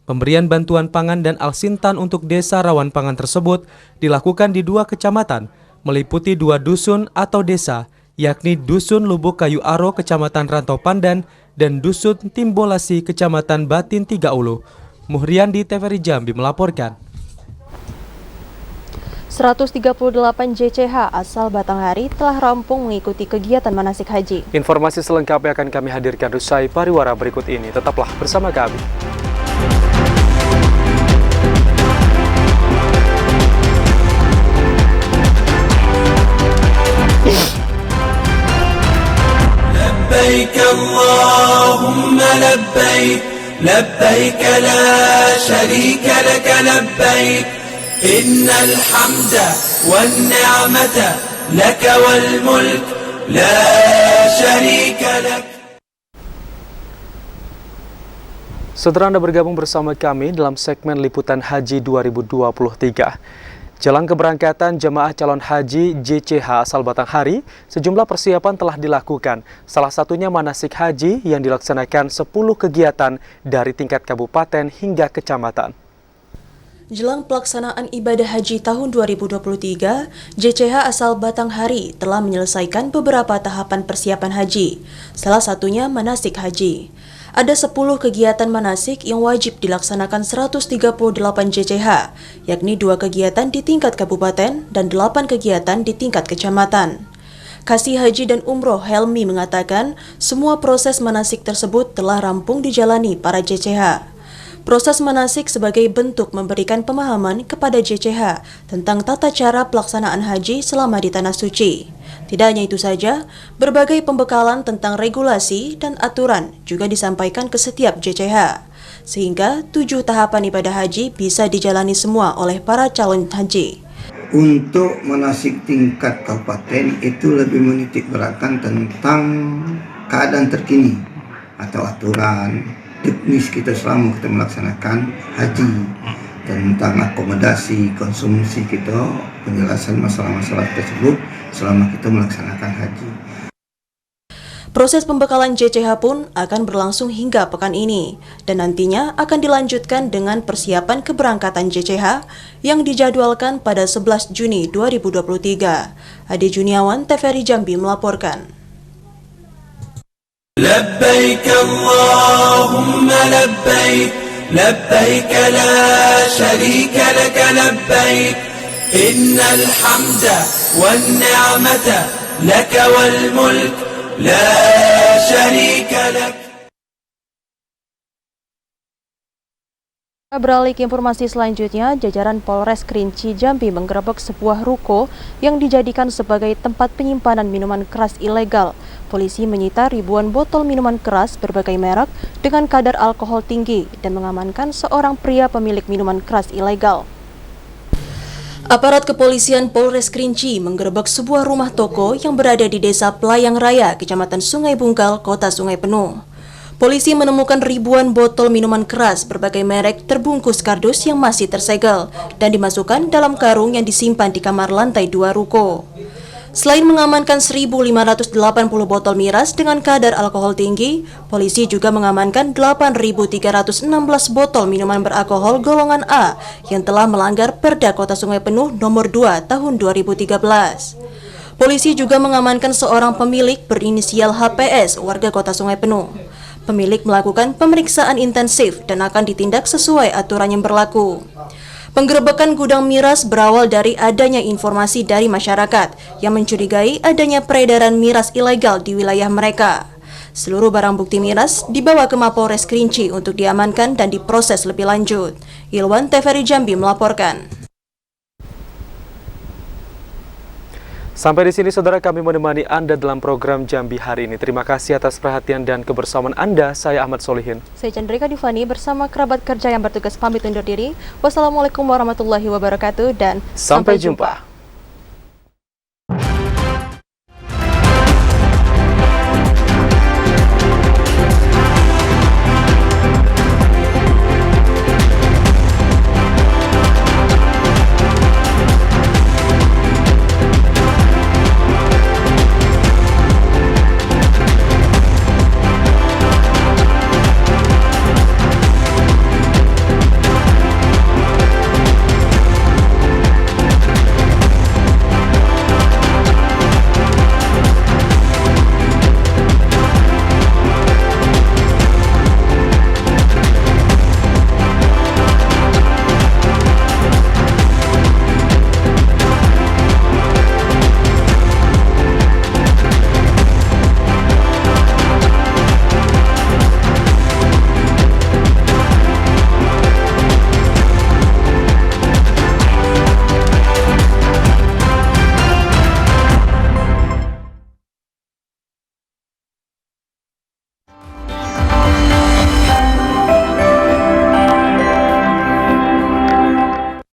Pemberian bantuan pangan dan Al-Sintan untuk desa rawan pangan tersebut dilakukan di 2 kecamatan, meliputi 2 dusun atau desa, yakni Dusun Lubuk Kayu Aro, Kecamatan Rantau Pandan, dan Dusun Timbolasi, Kecamatan Batin Tiga Ulu. Muhriandi, TVRI Jambi melaporkan. 138 JCH asal Batanghari telah rampung mengikuti kegiatan manasik haji. Informasi selengkapnya akan kami hadirkan usai pariwara berikut ini. Tetaplah bersama kami. لبيك اللهم لبيك لبيك لا شريك لك لبيك إن الحمد والنعمة لك والملك لا شريك لك. Saudara, Anda bergabung bersama kami dalam segmen Liputan Haji 2023. Jelang keberangkatan jemaah calon haji JCH asal Batanghari, sejumlah persiapan telah dilakukan. Salah satunya manasik haji yang dilaksanakan 10 kegiatan dari tingkat kabupaten hingga kecamatan. Jelang pelaksanaan ibadah haji tahun 2023, JCH asal Batanghari telah menyelesaikan beberapa tahapan persiapan haji, salah satunya manasik haji. Ada 10 kegiatan manasik yang wajib dilaksanakan 138 JCH, yakni 2 kegiatan di tingkat kabupaten dan 8 kegiatan di tingkat kecamatan. Kasih Haji dan Umroh Helmi mengatakan semua proses manasik tersebut telah rampung dijalani para JCH. Proses manasik sebagai bentuk memberikan pemahaman kepada JCH tentang tata cara pelaksanaan haji selama di Tanah Suci. Tidak hanya itu saja, berbagai pembekalan tentang regulasi dan aturan juga disampaikan ke setiap JCH, sehingga 7 tahapan ibadah haji bisa dijalani semua oleh para calon haji. Untuk manasik tingkat kabupaten itu lebih menitik beratkan tentang keadaan terkini atau aturan teknis kita selama kita melaksanakan haji, tentang akomodasi, konsumsi kita, penjelasan masalah-masalah tersebut selama kita melaksanakan haji. Proses pembekalan JCH pun akan berlangsung hingga pekan ini dan nantinya akan dilanjutkan dengan persiapan keberangkatan JCH yang dijadwalkan pada 11 Juni 2023. Adi Juniawan, TVRI Jambi melaporkan. لبيك اللهم لبيك لبيك لا شريك لك لبيك إن الحمد والنعمة لك والملك لا شريك لك. Beralih ke informasi selanjutnya, jajaran Polres Kerinci Jambi menggerebek sebuah ruko yang dijadikan sebagai tempat penyimpanan minuman keras ilegal. Polisi menyita ribuan botol minuman keras berbagai merek dengan kadar alkohol tinggi dan mengamankan seorang pria pemilik minuman keras ilegal. Aparat kepolisian Polres Kerinci menggerebek sebuah rumah toko yang berada di Desa Pelayang Raya, Kecamatan Sungai Bungkal, Kota Sungai Penuh. Polisi menemukan ribuan botol minuman keras berbagai merek terbungkus kardus yang masih tersegel dan dimasukkan dalam karung yang disimpan di kamar lantai 2 ruko. Selain mengamankan 1.580 botol miras dengan kadar alkohol tinggi, polisi juga mengamankan 8.316 botol minuman beralkohol golongan A yang telah melanggar Perda Kota Sungai Penuh Nomor 2 Tahun 2013. Polisi juga mengamankan seorang pemilik berinisial HPS warga Kota Sungai Penuh. Pemilik melakukan pemeriksaan intensif dan akan ditindak sesuai aturan yang berlaku. Penggerebekan gudang miras berawal dari adanya informasi dari masyarakat yang mencurigai adanya peredaran miras ilegal di wilayah mereka. Seluruh barang bukti miras dibawa ke Mapolres Kerinci untuk diamankan dan diproses lebih lanjut. Ilwan TVRI Jambi melaporkan. Sampai di sini saudara kami menemani Anda dalam program Jambi hari ini. Terima kasih atas perhatian dan kebersamaan Anda. Saya Ahmad Solihin. Saya Chandrika Divani bersama kerabat kerja yang bertugas pamit undur diri. Wassalamualaikum warahmatullahi wabarakatuh dan sampai jumpa.